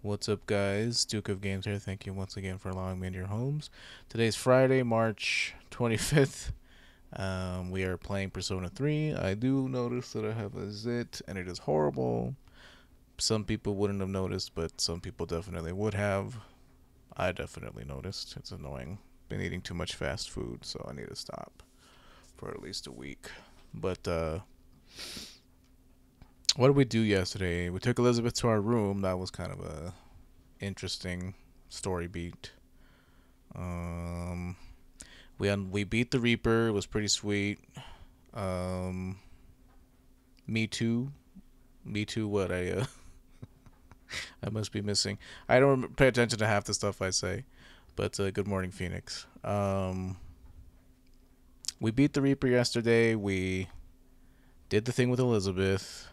What's up, guys? Duke of Games here. Thank you once again for allowing me into your homes. Today's Friday, March 25th. We are playing Persona 3. I do notice that I have a zit, and it is horrible. Some people wouldn't have noticed, but some people definitely would have. I definitely noticed. It's annoying. Been eating too much fast food, so I need to stop for at least a week. But, what did we do yesterday? We took Elizabeth to our room. That was kind of a interesting story beat. Um, we beat the Reaper. It was pretty sweet. Um, me too. Me too. What I must be missing. I don't pay attention to half the stuff I say. But good morning, Phoenix. We beat the Reaper yesterday. We did the thing with Elizabeth,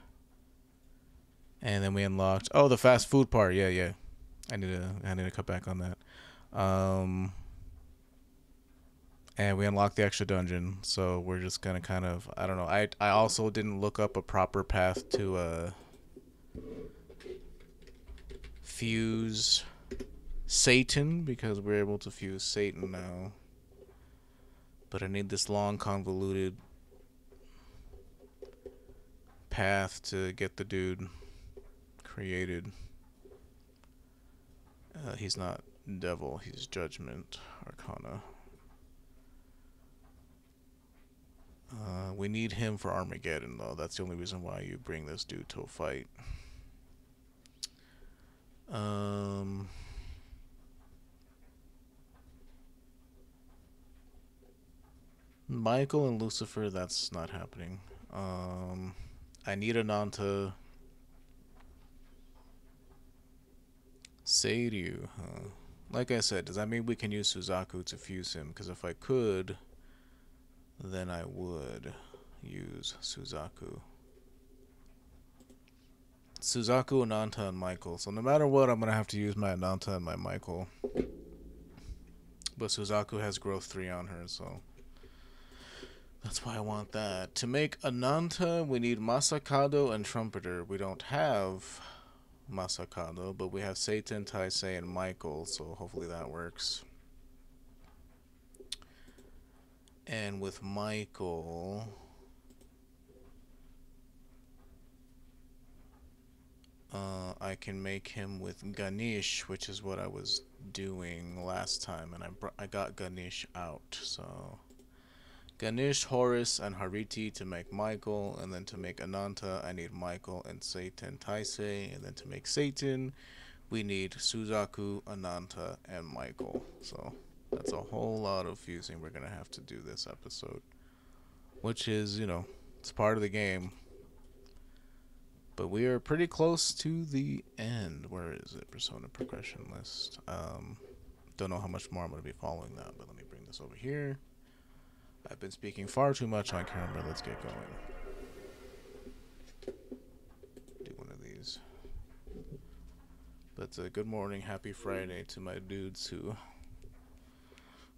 and then we unlocked. Oh, the fast food part. Yeah, yeah. I need to cut back on that. And we unlocked the extra dungeon, so we're just gonna kind of, I don't know. I also didn't look up a proper path to fuse Satan, because we're able to fuse Satan now. But I need this long convoluted path to get the dude created. He's not devil, he's judgment arcana. We need him for Armageddon, though. That's the only reason why you bring this dude to a fight. Michael and Lucifer, that's not happening. I need Ananta. Seiryu, huh? Like I said, does that mean we can use Suzaku to fuse him? Because if I could, then I would use Suzaku. Suzaku, Ananta, and Michael. So no matter what, I'm going to have to use my Ananta and my Michael. But Suzaku has growth 3 on her, so that's why I want that. To make Ananta, we need Masakado and Trumpeter. We don't have Masakado, but we have Satan, Taisei, and Michael, so hopefully that works. And with Michael, I can make him with Ganesh, which is what I was doing last time, and I got Ganesh out. So Ganesh, Horus, and Hariti to make Michael, and then to make Ananta, I need Michael and Satan Taisei, and then to make Satan, we need Suzaku, Ananta, and Michael. So that's a whole lot of fusing we're gonna have to do this episode, which is, it's part of the game. But we are pretty close to the end. Where is it? Persona progression list. Don't know how much more I'm going to be following that, but let me bring this over here. I've been speaking far too much on camera. Let's get going. Do one of these. But good morning, happy Friday to my dudes who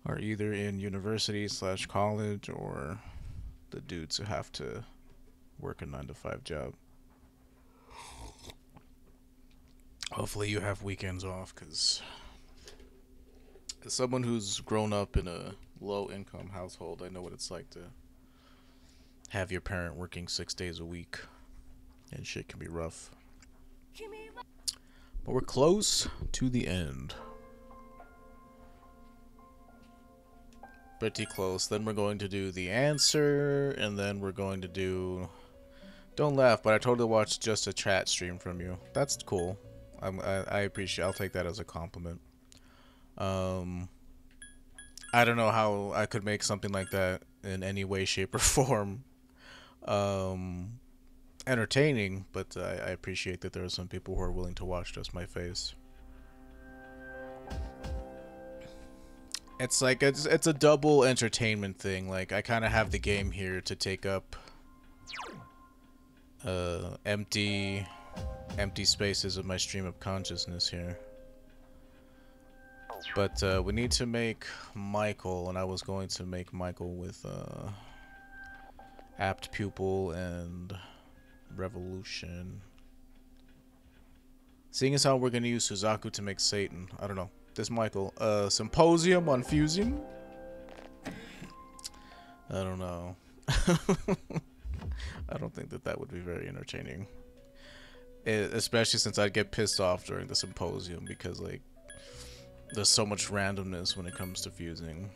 are either in university/college or the dudes who have to work a 9 to 5 job. Hopefully you have weekends off, because as someone who's grown up in a low-income household, I know what it's like to have your parent working 6 days a week, and shit can be rough. But we're close to the end. Pretty close. Then we're going to do the answer, and then we're going to do... Don't laugh, but I totally watched just a chat stream from you. That's cool. I appreciate. I'll take that as a compliment. I don't know how I could make something like that in any way, shape, or form entertaining, but I appreciate that there are some people who are willing to watch just my face. It's like it's a double entertainment thing. Like, I kind of have the game here to take up empty spaces of my stream of consciousness here. But we need to make Michael, and I was going to make Michael with apt pupil and revolution. Seeing as how we're gonna use Suzaku to make Satan, I don't know. This Michael, symposium on fusing? I don't know. I don't think that that would be very entertaining. Especially since I'd get pissed off during the symposium because, like, there's so much randomness when it comes to fusing.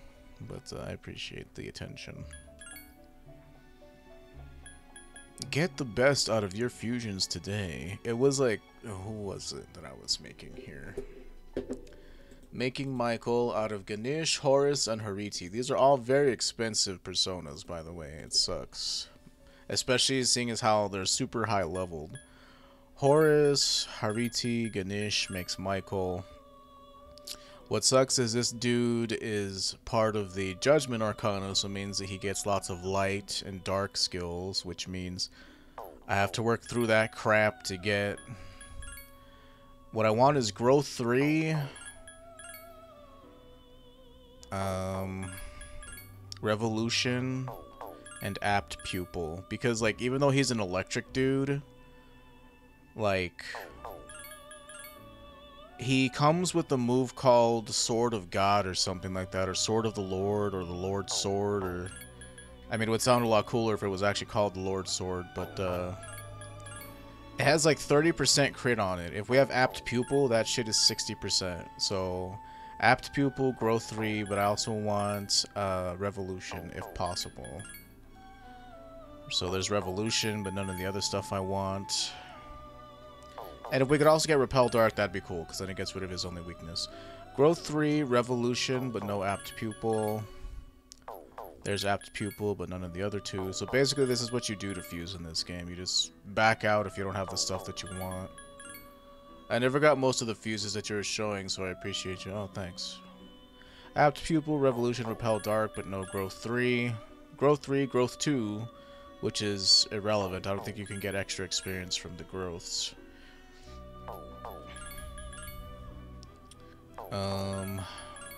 But I appreciate the attention. Get the best out of your fusions today. It was like, who was it that I was making here? Making Michael out of Ganesh, Horus, and Hariti. These are all very expensive personas, by the way. It sucks. Especially seeing as how they're super high leveled. Horus, Hariti, Ganesh makes Michael. What sucks is this dude is part of the Judgment Arcana, so it means that he gets lots of light and dark skills, which means I have to work through that crap to get... What I want is Growth 3, Revolution, and Apt Pupil. Because, like, even though he's an electric dude, like... He comes with a move called Sword of God or something like that, or Sword of the Lord, or the Lord's Sword, or... I mean, it would sound a lot cooler if it was actually called the Lord's Sword, but, it has, like, 30% crit on it. If we have Apt Pupil, that shit is 60%. So, Apt Pupil, Growth 3, but I also want, Revolution, if possible. So there's Revolution, but none of the other stuff I want. And if we could also get Repel Dark, that'd be cool, because then it gets rid of his only weakness. Growth 3, Revolution, but no Apt Pupil. There's Apt Pupil, but none of the other two. So basically, this is what you do to fuse in this game. You just back out if you don't have the stuff that you want. I never got most of the fuses that you were showing, so I appreciate you. Oh, thanks. Apt Pupil, Revolution, Repel Dark, but no Growth 3. Growth 3, Growth 2, which is irrelevant. I don't think you can get extra experience from the growths.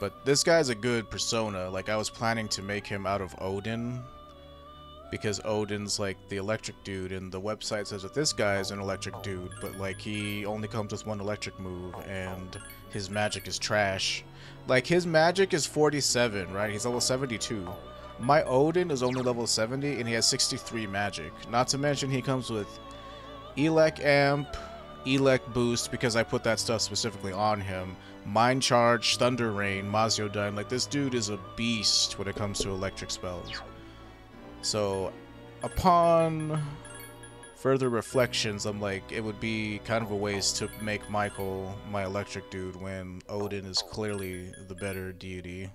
But this guy's a good persona. Like, I was planning to make him out of Odin, because Odin's, like, the electric dude, and the website says that this guy is an electric dude, but, like, he only comes with one electric move, and his magic is trash. Like, his magic is 47, right? He's level 72. My Odin is only level 70, and he has 63 magic. Not to mention he comes with Elec Amp, Elec Boost, because I put that stuff specifically on him, Mind Charge, Thunder Rain, Maziodyne. Like, this dude is a beast when it comes to electric spells. So, upon further reflections, I'm like, it would be kind of a waste to make Michael my electric dude when Odin is clearly the better deity.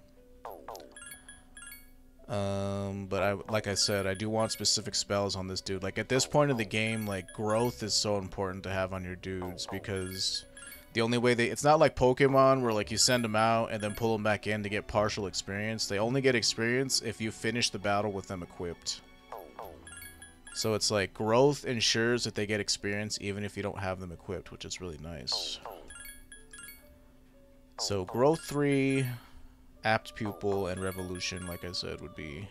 But like I said, I do want specific spells on this dude. Like, at this point in the game, like, growth is so important to have on your dudes, because the only way it's not like Pokemon where, like, you send them out and then pull them back in to get partial experience. They only get experience if you finish the battle with them equipped. So it's like, growth ensures that they get experience even if you don't have them equipped, which is really nice. So, Growth 3... Apt Pupil and Revolution, like I said, would be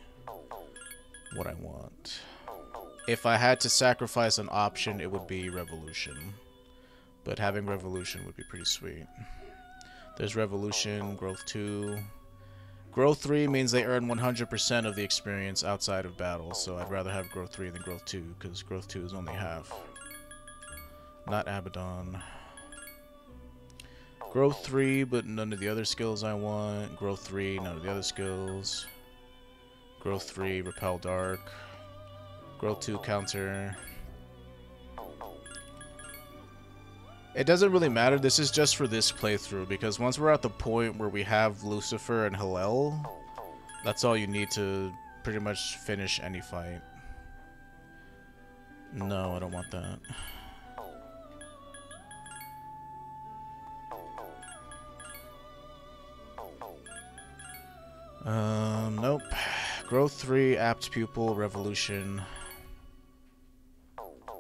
what I want. If I had to sacrifice an option, it would be Revolution. But having Revolution would be pretty sweet. There's Revolution, Growth 2. Growth 3 means they earn 100% of the experience outside of battle, so I'd rather have Growth 3 than Growth 2, because Growth 2 is only half. Not Abaddon. Growth 3, but none of the other skills I want. Growth 3, none of the other skills. Growth 3, Repel Dark. Growth 2, Counter. It doesn't really matter, this is just for this playthrough, because once we're at the point where we have Lucifer and Hillel, that's all you need to pretty much finish any fight. No, I don't want that. Nope. Growth 3, Apt Pupil, Revolution.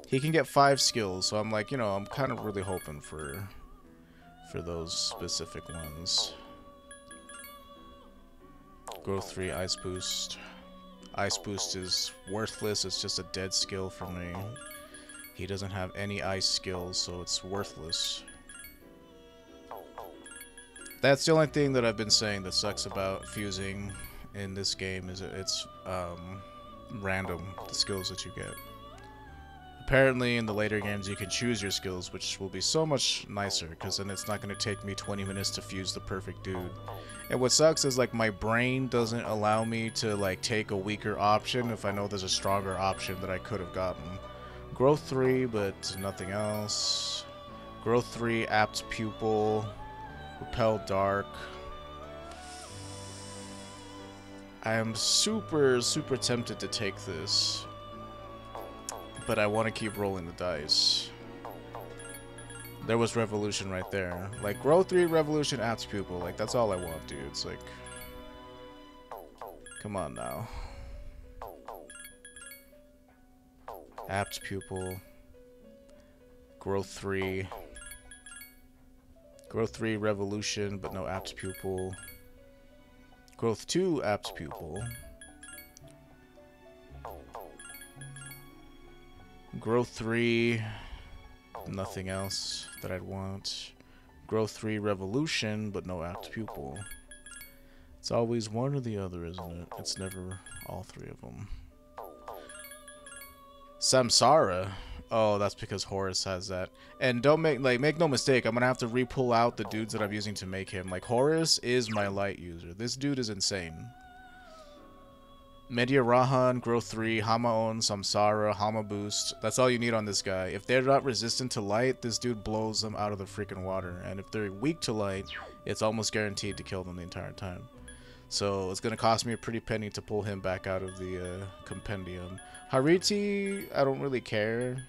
He can get 5 skills, so I'm like, you know, I'm kind of really hoping for those specific ones. Growth 3, Ice Boost. Ice Boost is worthless, it's just a dead skill for me. He doesn't have any ice skills, so it's worthless. That's the only thing that I've been saying that sucks about fusing in this game is it's random, the skills that you get. Apparently in the later games you can choose your skills, which will be so much nicer, because then it's not going to take me 20 minutes to fuse the perfect dude. And what sucks is like my brain doesn't allow me to like take a weaker option if I know there's a stronger option that I could have gotten. Growth 3, but nothing else. Growth 3, apt pupil, repel dark. I am super tempted to take this, but I want to keep rolling the dice. There was revolution right there. Like, growth 3, revolution, apt pupil. Like, that's all I want, dude. It's like, come on now. Apt pupil. Growth 3. Growth 3, revolution, but no apt pupil. Growth 2, apt pupil. Growth 3, nothing else that I'd want. Growth 3, revolution, but no apt pupil. It's always one or the other, isn't it? It's never all three of them. Samsara. Oh, that's because Horus has that. And don't make no mistake, I'm gonna have to re-pull out the dudes that I'm using to make him. Like, Horus is my light user. This dude is insane. Media Rahan, Growth 3, Hamaon, Samsara, Hama Boost. That's all you need on this guy. If they're not resistant to light, this dude blows them out of the freaking water. And if they're weak to light, it's almost guaranteed to kill them the entire time. So it's going to cost me a pretty penny to pull him back out of the compendium. Hariti, I don't really care.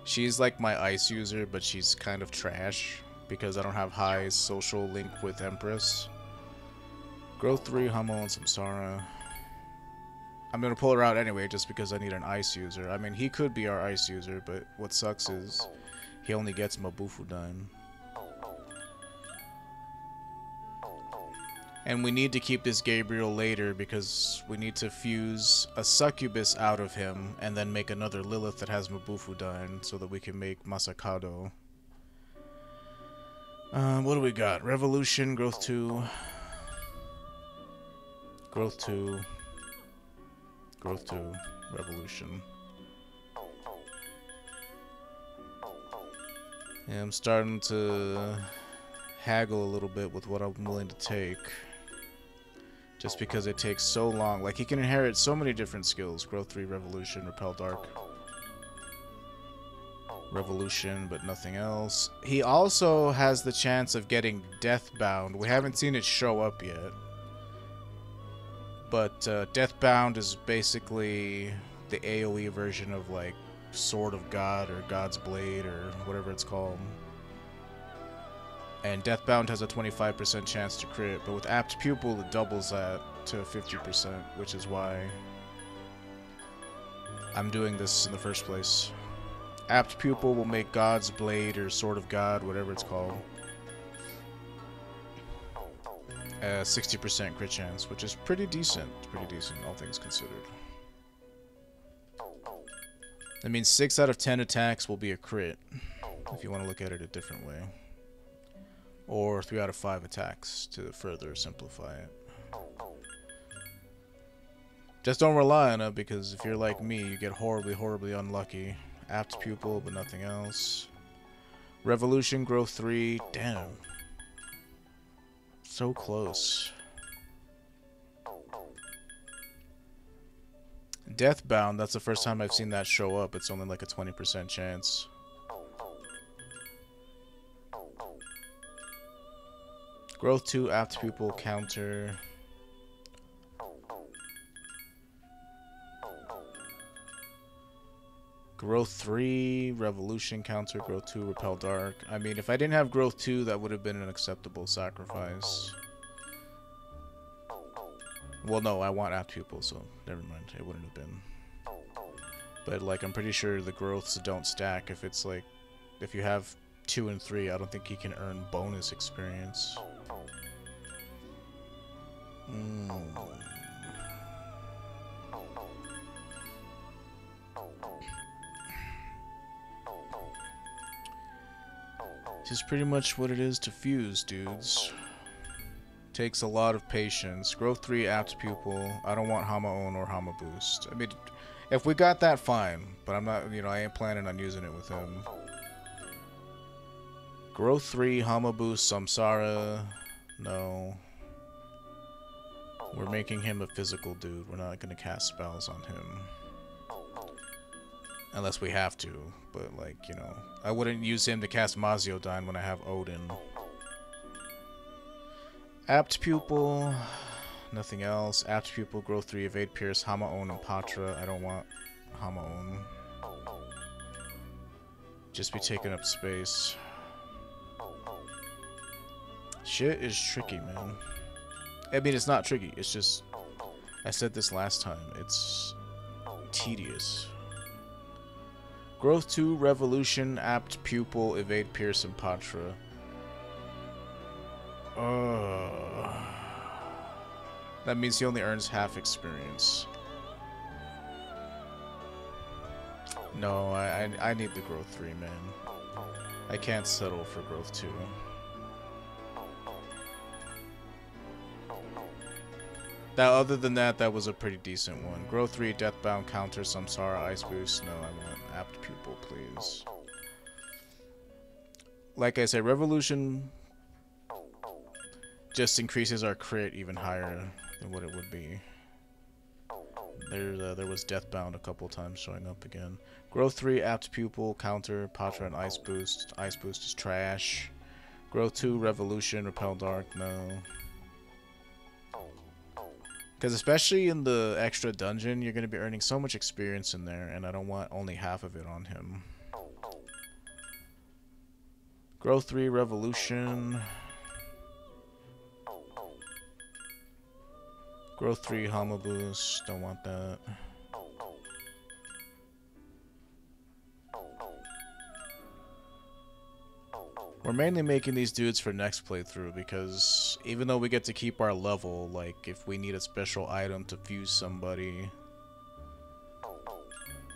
She's like my ice user, but she's kind of trash because I don't have high social link with Empress. Growth 3, Hummel, and Samsara. I'm going to pull her out anyway just because I need an ice user. I mean, he could be our ice user, but what sucks is he only gets Mabufudan. And we need to keep this Gabriel later because we need to fuse a succubus out of him and then make another Lilith that has Mabufudan so that we can make Masakado. What do we got? Revolution, Growth 2... Growth 2, Growth 2, Revolution. Yeah, I'm starting to haggle a little bit with what I'm willing to take. Just because it takes so long. Like, he can inherit so many different skills. Growth 3, Revolution, Repel Dark. Revolution, but nothing else. He also has the chance of getting Deathbound. We haven't seen it show up yet. But Deathbound is basically the AoE version of like Sword of God or God's Blade or whatever it's called. And Deathbound has a 25% chance to crit, but with Apt Pupil it doubles that to 50%, which is why I'm doing this in the first place. Apt Pupil will make God's Blade or Sword of God, whatever it's called, 60% crit chance, which is pretty decent. All things considered. That means 6 out of 10 attacks will be a crit, if you want to look at it a different way. Or 3 out of 5 attacks, to further simplify it. Just don't rely on it, because if you're like me, you get horribly unlucky. Apt Pupil, but nothing else. Revolution, Growth 3, damn. So close. Deathbound, that's the first time I've seen that show up. It's only like a 20% chance. Growth 2, Apt Pupil, counter. Growth 3, Revolution, counter. Growth 2, Repel Dark. I mean, if I didn't have Growth 2, that would have been an acceptable sacrifice. Well, no, I want Apt Pupil, so never mind. It wouldn't have been. But, like, I'm pretty sure the growths don't stack. If it's, like, if you have 2 and 3, I don't think you can earn bonus experience. Just pretty much what it is to fuse, dudes. Takes a lot of patience. Growth 3 apt pupil. I don't want Hama own or Hama boost. I mean, if we got that, fine. But I'm not, you know, I ain't planning on using it with him. Growth 3 Hama boost Samsara. No. We're making him a physical dude. We're not gonna cast spells on him. Unless we have to. But, like, you know, I wouldn't use him to cast Maziodyne when I have Odin. Apt Pupil. Nothing else. Apt Pupil, Growth 3, Evade Pierce, Hama-On, and Patra. I don't want Hama-On. Just be taking up space. Shit is tricky, man. I mean, it's not tricky. It's just... I said this last time. It's... tedious. Growth 2, Revolution, Apt Pupil, Evade Pierce, and Patra. That means he only earns half experience. No, I need the Growth 3, man. I can't settle for Growth 2. That, other than that, that was a pretty decent one. Growth 3, Deathbound, Counter, Samsara, Ice Boost. No, I want Apt Pupil, please. Like I said, Revolution just increases our crit even higher than what it would be. There was Deathbound a couple times showing up again. Growth 3, Apt Pupil, Counter, Patra, and Ice Boost. Ice Boost is trash. Growth 2, Revolution, Repel Dark, no. Because especially in the extra dungeon, you're going to be earning so much experience in there, and I don't want only half of it on him. Growth 3, Revolution. Growth 3, Hama Boost. Don't want that. We're mainly making these dudes for next playthrough because even though we get to keep our level, like if we need a special item to fuse somebody,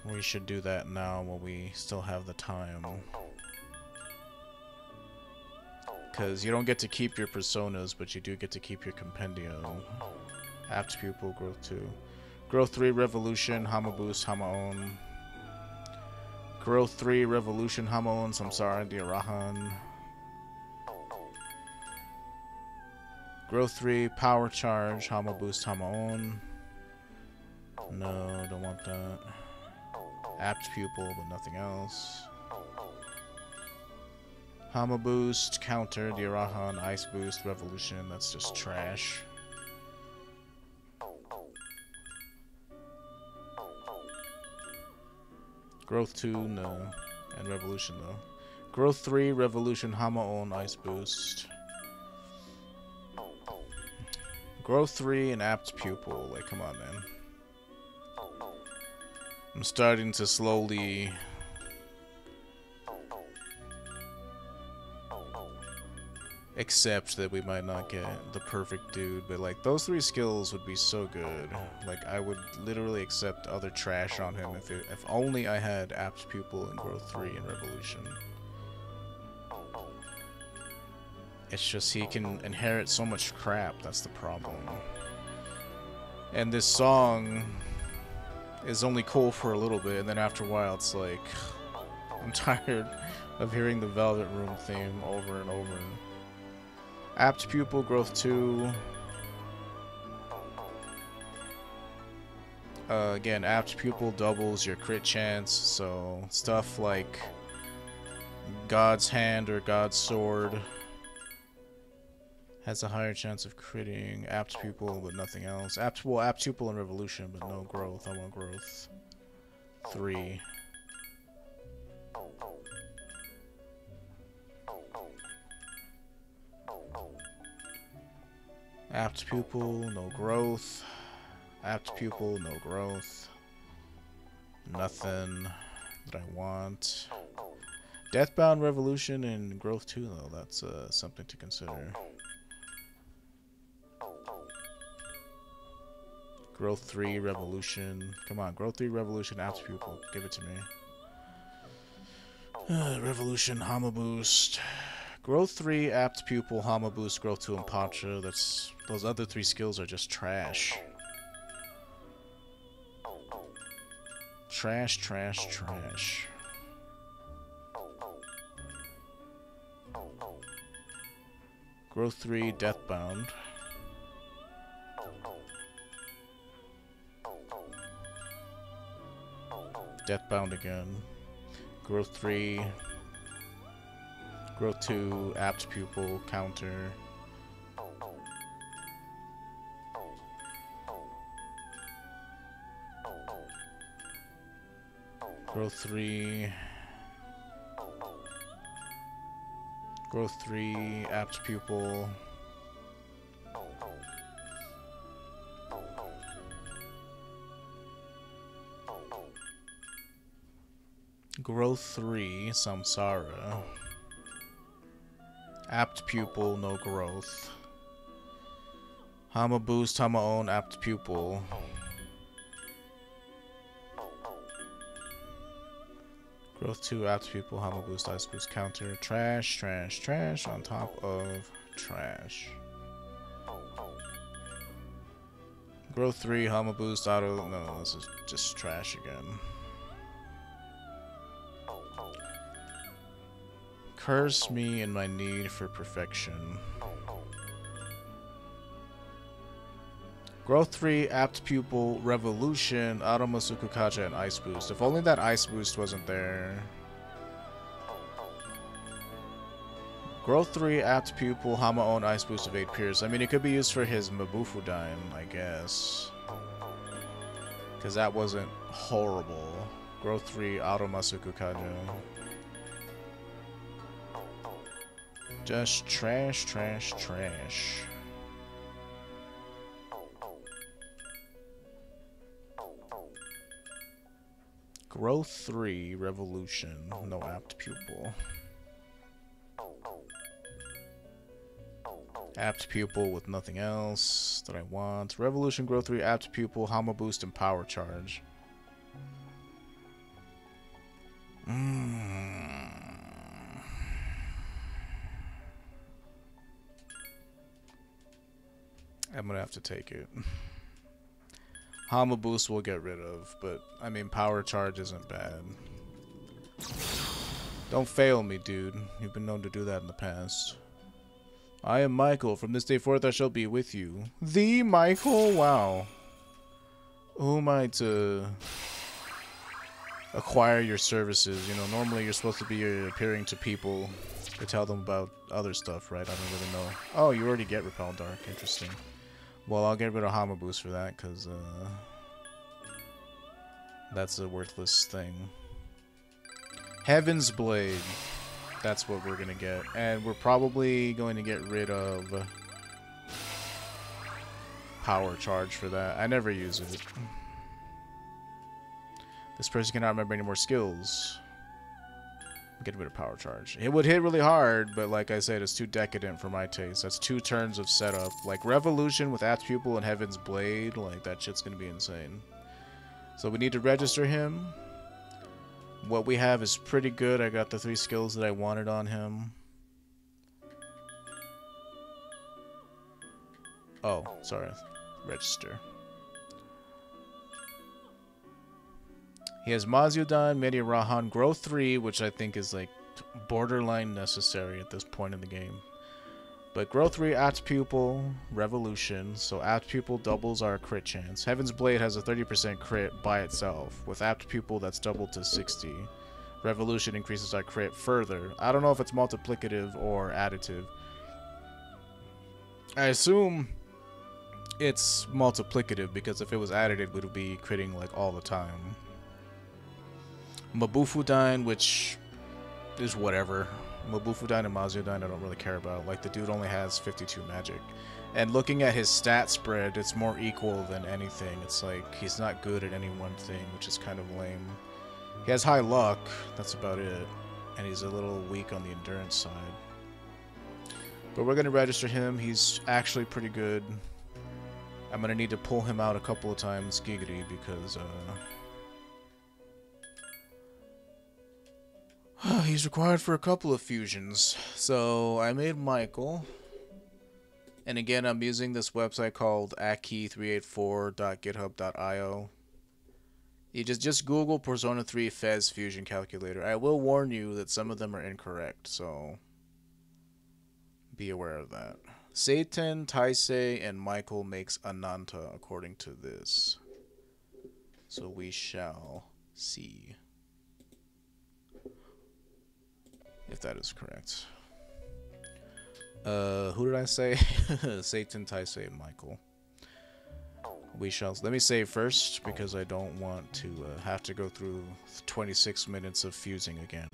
we should do that now while we still have the time. Because you don't get to keep your personas, but you do get to keep your compendium. Apt Pupil, Growth 2. Growth 3, Revolution, Hama Boost, Hama-On. Growth 3, Revolution, Hama-On, Samsara, Diarahan. Growth 3, Power Charge, Hama Boost, Hama-On. No, don't want that. Apt Pupil, but nothing else. Hama Boost, Counter, Diarahan, Ice Boost, Revolution, that's just trash. Growth 2, no. And Revolution, though. Growth 3, Revolution, Hama-On, Ice Boost. Growth 3 and Apt Pupil. Like, come on, man. I'm starting to slowly... accept that we might not get the perfect dude, but like those 3 skills would be so good. Like I would literally accept other trash on him if only I had Apt Pupil and Growth 3 and Revolution. It's just he can inherit so much crap, that's the problem. And this song is only cool for a little bit, and then after a while it's like I'm tired of hearing the Velvet Room theme over and over. Apt Pupil, Growth 2. Again, Apt Pupil doubles your crit chance, so stuff like God's Hand or God's Sword has a higher chance of critting. Apt Pupil, but nothing else. Apt Pupil and Revolution, but no Growth. I want Growth 3. Apt Pupil, no Growth. Apt Pupil, no Growth. Nothing that I want. Deathbound, Revolution, and Growth 2, though. That's something to consider. Growth 3, Revolution. Come on, Growth 3, Revolution, Apt Pupil. Give it to me. Revolution, Hama Boost. Growth 3, Apt Pupil, Hama Boost, Growth 2, and Pacha. Those other 3 skills are just trash. Trash, trash, trash. Growth 3, Deathbound. Deathbound again. Growth 3. Growth 2, Apt Pupil, counter. Growth 3. Growth 3, Apt Pupil. Growth 3, Samsara. Apt Pupil, no growth. Hama Boost, Hama Own, Apt Pupil. Growth 2, Apt Pupil, Hama Boost, Ice Boost, counter. Trash, trash, trash on top of trash. Growth 3, Hama Boost, auto. No, this is just trash again. Curse me in my need for perfection. Growth 3, Apt Pupil, Revolution, Automasuku Kacha, and Ice Boost. If only that Ice Boost wasn't there. Growth 3, Apt Pupil, Hama Own, Ice Boost, Evade Pierce. I mean, it could be used for his Mabufudine, I guess. Because that wasn't horrible. Growth 3, Automasuku Kacha. Just trash, trash, trash. Growth 3, Revolution, no Apt Pupil. Apt Pupil with nothing else that I want. Revolution, Growth 3, Apt Pupil, Hama Boost, and Power Charge. I'm gonna have to take it. Hama Boost we'll get rid of, but I mean Power Charge isn't bad. Don't fail me, dude. You've been known to do that in the past. I am Michael. From this day forth I shall be with you. The Michael? Wow. Who am I to acquire your services? You know, normally you're supposed to be appearing to people to tell them about other stuff, right? I don't really know. Oh, you already get Repel Dark. Interesting. Well, I'll get rid of Hama Boost for that, because that's a worthless thing. Heaven's Blade. That's what we're going to get. And we're probably going to get rid of Power Charge for that. I never use it. This person cannot remember any more skills. Get rid of Power Charge. It would hit really hard, but like I said, it's too decadent for my taste. That's 2 turns of setup. Like Revolution with Apt Pupil and Heaven's Blade, like that shit's gonna be insane. So we need to register him. What we have is pretty good. I got the 3 skills that I wanted on him. Oh, sorry. Register. He has Mazyudan, Rahan, Growth 3, which I think is like borderline necessary at this point in the game. But Growth 3, Apt Pupil, Revolution, so Apt Pupil doubles our crit chance. Heaven's Blade has a 30% crit by itself. With Apt Pupil, that's doubled to 60. Revolution increases our crit further. I don't know if it's multiplicative or additive. I assume it's multiplicative, because if it was additive, it would be critting like all the time. Mabufudine, which is whatever. Mabufudine and Mazyudan I don't really care about. Like, the dude only has 52 magic. And looking at his stat spread, it's more equal than anything. It's like, he's not good at any one thing, which is kind of lame. He has high luck, that's about it. And he's a little weak on the endurance side. But we're going to register him. He's actually pretty good. I'm going to need to pull him out a couple of times, Giggity, because, He's required for a couple of fusions. So I made Michael. And again, I'm using this website called aki384.github.io. You just Google Persona 3 FES fusion calculator. I will warn you that some of them are incorrect, so be aware of that. Satan, Taisei, and Michael makes Ananta according to this. So we shall see if that is correct. Who did I say? Satan, Taisei, and Michael. We shall. Let me save first because I don't want to have to go through 26 minutes of fusing again.